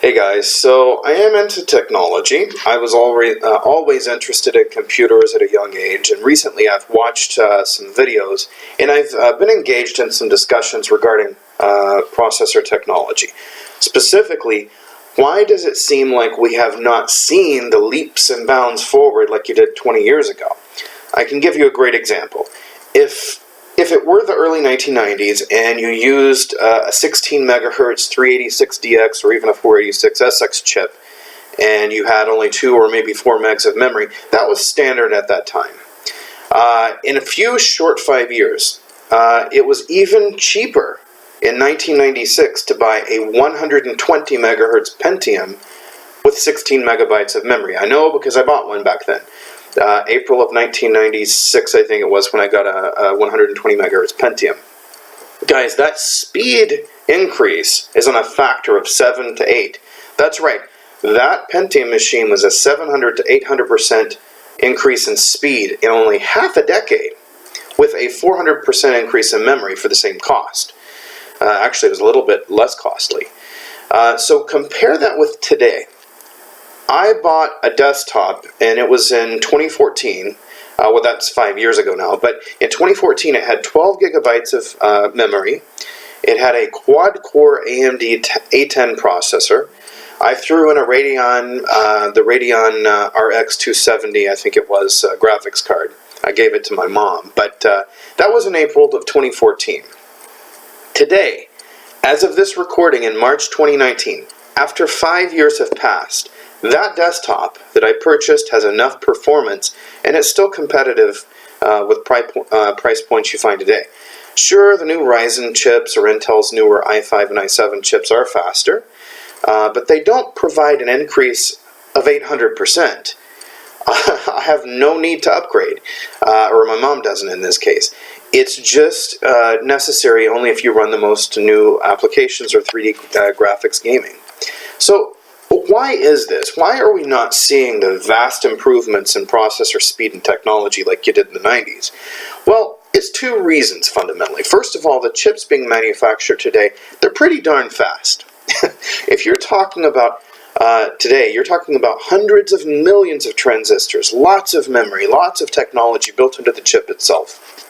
Hey guys, so I am into technology. I was always interested in computers at a young age, and recently I've watched some videos, and I've been engaged in some discussions regarding processor technology. Specifically, why does it seem like we have not seen the leaps and bounds forward like you did 20 years ago? I can give you a great example. If it were the early 1990s and you used a 16 megahertz 386DX or even a 486SX chip, and you had only 2 or maybe 4 megs of memory, that was standard at that time. In a few short 5 years, it was even cheaper in 1996 to buy a 120 megahertz Pentium with 16 megabytes of memory. I know because I bought one back then. April of 1996, I think it was, when I got a 120 megahertz Pentium. Guys, that speed increase is on a factor of 7 to 8. That's right. That Pentium machine was a 700 to 800% increase in speed in only half a decade, with a 400% increase in memory for the same cost. Actually, it was a little bit less costly. So compare that with today. I bought a desktop, and it was in 2014. Well, that's 5 years ago now. But in 2014, it had 12 gigabytes of memory. It had a quad-core AMD A10 processor. I threw in a Radeon, the Radeon RX 270, I think it was, graphics card. I gave it to my mom. But that was in April of 2014. Today, as of this recording in March 2019, after 5 years have passed, that desktop that I purchased has enough performance, and it's still competitive with price points you find today. Sure, the new Ryzen chips or Intel's newer i5 and i7 chips are faster, but they don't provide an increase of 800%. I have no need to upgrade, or my mom doesn't in this case. It's just necessary only if you run the most new applications or 3D graphics gaming. So, why is this? Why are we not seeing the vast improvements in processor speed and technology like you did in the 90s? Well, it's two reasons fundamentally. First of all, the chips being manufactured today, they're pretty darn fast. If you're talking about today, you're talking about hundreds of millions of transistors, lots of memory, lots of technology built into the chip itself.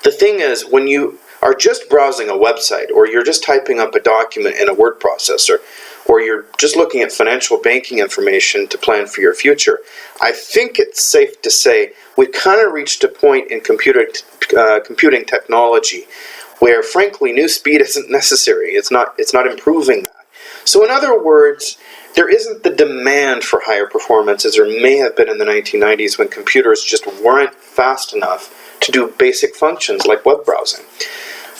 The thing is, when you are just browsing a website, or you're just typing up a document in a word processor, or you're just looking at financial banking information to plan for your future, I think it's safe to say we've kind of reached a point in computing technology where, frankly, new speed isn't necessary. It's not improving that. So in other words, there isn't the demand for higher performance as there may have been in the 1990s when computers just weren't fast enough to do basic functions like web browsing.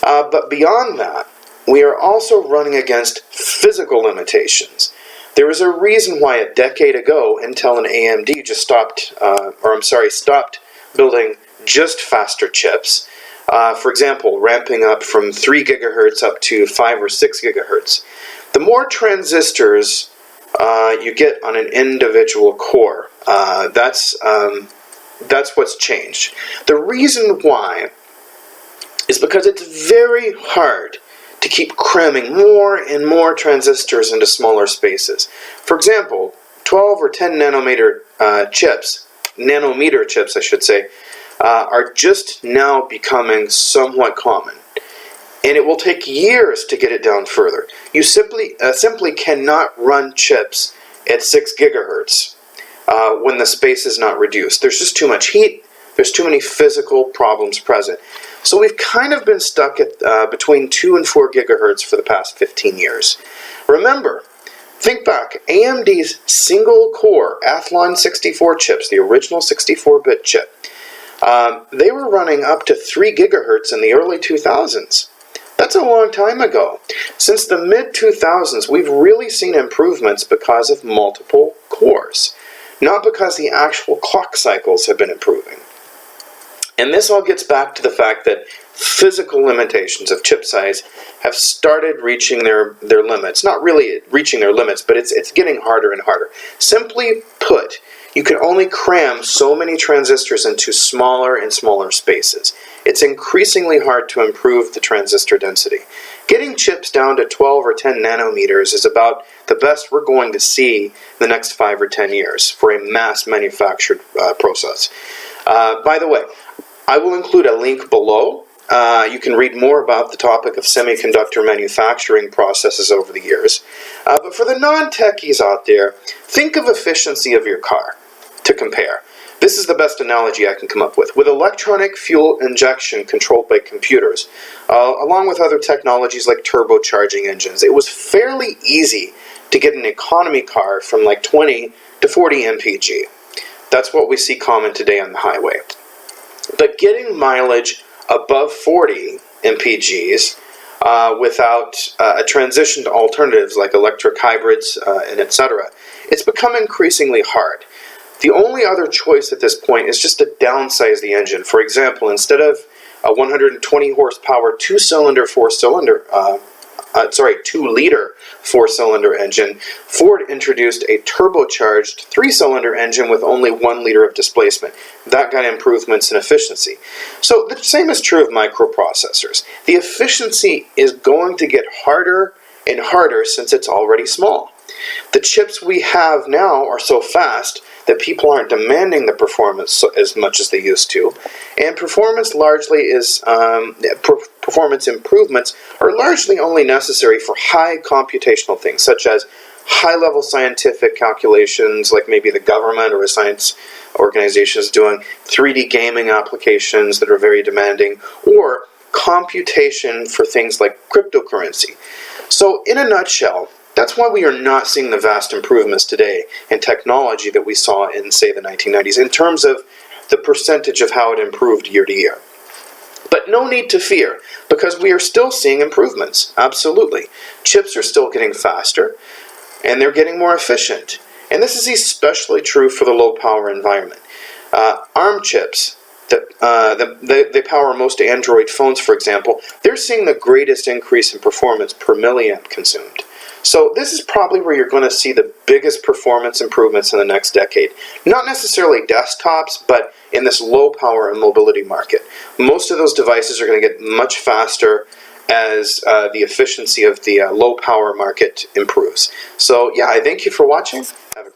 But beyond that, we are also running against physical limitations. There is a reason why a decade ago Intel and AMD just stopped building just faster chips. For example, ramping up from 3 gigahertz up to 5 or 6 gigahertz. The more transistors you get on an individual core, that's what's changed. The reason why is because it's very hard to keep cramming more and more transistors into smaller spaces. For example, 12 or 10 nanometer chips, I should say, are just now becoming somewhat common. And it will take years to get it down further. You simply cannot run chips at 6 gigahertz when the space is not reduced. There's just too much heat. There's too many physical problems present. So we've kind of been stuck at between 2 and 4 gigahertz for the past 15 years. Remember, think back, AMD's single-core Athlon 64 chips, the original 64-bit chip, they were running up to 3 gigahertz in the early 2000s. That's a long time ago. Since the mid-2000s, we've really seen improvements because of multiple cores, not because the actual clock cycles have been improving. And this all gets back to the fact that physical limitations of chip size have started reaching their limits. Not really reaching their limits, but it's getting harder and harder. Simply put, you can only cram so many transistors into smaller and smaller spaces. It's increasingly hard to improve the transistor density. Getting chips down to 12 or 10 nanometers is about the best we're going to see the next 5 or 10 years for a mass manufactured process. By the way, I will include a link below. You can read more about the topic of semiconductor manufacturing processes over the years. But for the non-techies out there, think of efficiency of your car to compare. This is the best analogy I can come up with. With electronic fuel injection controlled by computers, along with other technologies like turbocharging engines, it was fairly easy to get an economy car from like 20 to 40 mpg. That's what we see common today on the highway. But getting mileage above 40 mpgs without a transition to alternatives like electric hybrids and etc., it's become increasingly hard. The only other choice at this point is just to downsize the engine. For example, instead of a 120 horsepower 2-liter four-cylinder engine, Ford introduced a turbocharged 3-cylinder engine with only 1 liter of displacement. That got improvements in efficiency. So the same is true of microprocessors. The efficiency is going to get harder and harder since it's already small. The chips we have now are so fast that people aren't demanding the performance as much as they used to, and performance improvements are largely only necessary for high computational things, such as high-level scientific calculations, like maybe the government or a science organization is doing, 3D gaming applications that are very demanding, or computation for things like cryptocurrency. So, in a nutshell, that's why we are not seeing the vast improvements today in technology that we saw in, say, the 1990s, in terms of the percentage of how it improved year to year. But no need to fear, because we are still seeing improvements, absolutely. Chips are still getting faster, and they're getting more efficient. And this is especially true for the low-power environment. ARM chips, they power most Android phones, for example, they're seeing the greatest increase in performance per milliamp consumed. So this is probably where you're going to see the biggest performance improvements in the next decade. Not necessarily desktops, but in this low power and mobility market. Most of those devices are going to get much faster as the efficiency of the low power market improves. So yeah, I thank you for watching. Have a